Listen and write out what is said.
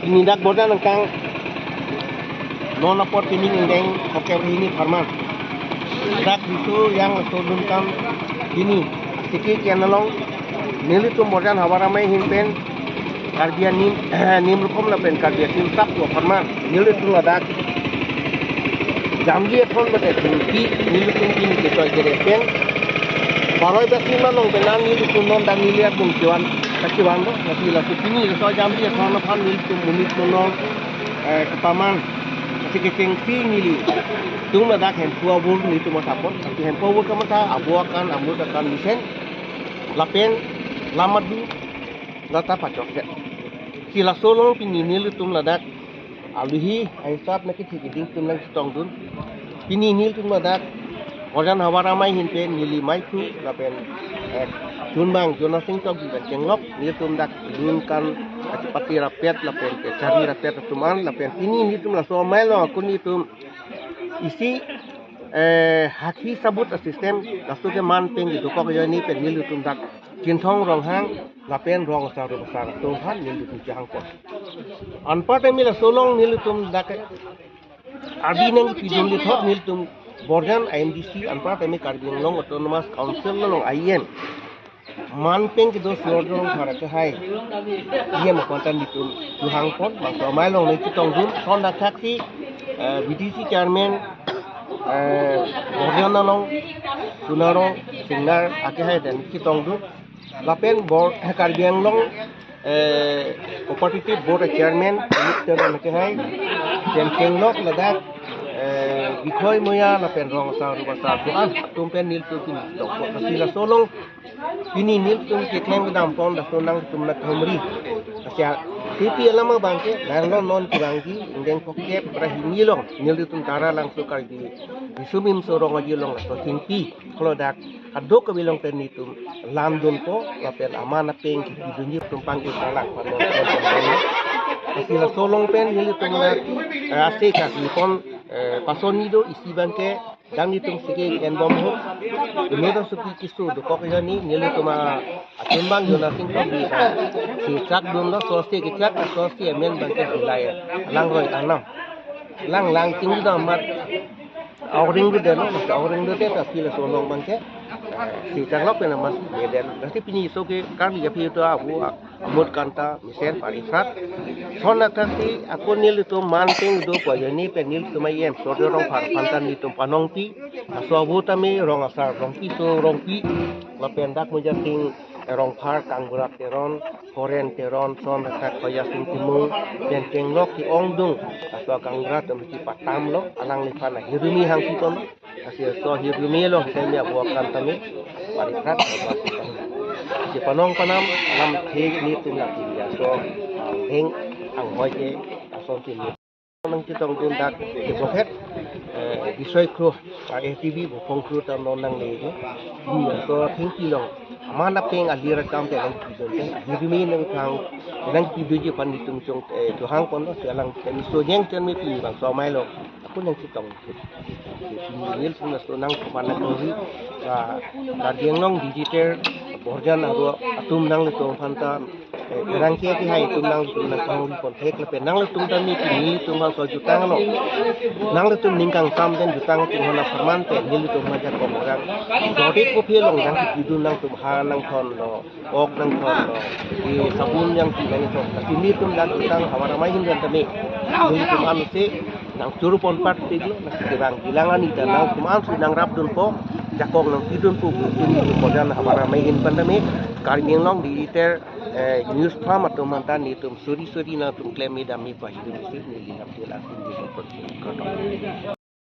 penindak bodan engkang non lapor pining engkang oke ini farman dak bisu yang sodunkan ini sikit yang nolong nili tum bodan hawaramai hinpen kardia nim rukom lapen kardia tim sak wa farman nili tum ladak jamji thon bate pi nili tum pin ke so jerepen baroi basi manong benan nili tum non dan nili at bung kiwan kakiwan do nasi lasu pini so jamji thon pan nili tum munit non kepaman sikit si nili tum ladak hen tua bur nili tum sapon tapi hen tua bur kamata abuakan akan misen lapen lamat du lata pacok sila solong pini nili tum ladak aluhi aisap nakit hiding tum lang stong dun pini nili tum ladak organ hawaramai hinte nili maiku lapen junbang jonasing tok di cenglok nili tum dak dun kan pati rapiat lapen cari rapiat tuman lapen pini nili tum la so mailo kun tum isi haki sabut sistem lastu ke man peng di dokok ni pen nili tum dak Cintong rong hang lapen rong saru besar Tuhan nilu tu jahang pon. Anpat emila solong nilu tum dak abi nang pidung li thot nilu tum borjan IMDC anpat emi Karbing Long Autonomous Council long IN manpeng ke dos lordong thara ke hai dia mo kontan ditum jahang pon bang somai long ni kitong dum son dak taksi BDC chairman borjan long sunarong singar ake hai dan kitong dum lapen board Karbing Long cooperative board chairman Mr. Nakai dan kenglok ladak bikhoy moya lapen rong sa rubasa tuan tumpen nil tu pin tok kasila solong pini nil tum kitlem dam pon da sonang tum na thomri asya tipi alama bangke darlon non kuranggi indeng pokep rahimi long nil tum tara langsung kar di disumim sorong aji long to tingpi klodak adok kabilong tenitum lamdun ko lapen amana peng ki dunyi tumpang ki salak panon asila solong pen nil tum na ase ka pon pason nido isi bangke dang nitum sige en bom ho medo supi kisu do ko yani nil tum atumbang jona sing ko bi si chak dum no sosti ki chak sosti men bangke dilaya lang roi anam lang ting da mat awring de no awring de ta sila solong bangke si changlok pena mas beden nanti pini so ke kami ya pi to abu mut kanta misen parifrat sona kanti aku nil itu manteng do ko yani pe nil tu mai em so rong par pantan itu panong pi aso abu tami rong asar rong pi so rong pi la pendak mujating rong par kanggurak teron koren teron son kat koya sing timu den kenglok ki ongdung aso kanggurak temti patam lo alang lipana hirumi hang piton asia so hirumi lo semi abu kan tami parifrat si panong panam alam the ni tum la ki ya so heng ang hoi ke aso ti ni nang kitong dun dak ke bohet bisoi kru ATV bu phong kru tam non nang le ni so thing ki long amana peng alira kam te lang ki don te hirumi nang thang nang ki duji pan ni tum chong to hang pon no selang ten so nyeng ten mi pi bang so mai lo aku nang kitong nil sung so nang pana ko ri Karbing Long digital borjan aro atum nang le tong phanta rang ke ki hai tum nang kang kon thek le pen nang le tum tan ni ni tum ha so jutang no nang le tum ningkang sam den jutang tum hana farman pe ni tum ma ja ko orang dode ko phe long yang ki dun nang tum ha nang thon lo ok nang thon lo di sabun yang ki nang thon tapi ni tum dan jutang hawara mai hin dan tame ni tum am se nang churu pon pat tiglo na ki bang bilangan ita nang tum am su nang rap dun po jakong nang tidun pu ni ko dan hawara mai hin pandame Karbing Long digital news farm atau mantan itu suri na tum claim dami pahidu ni ni lapti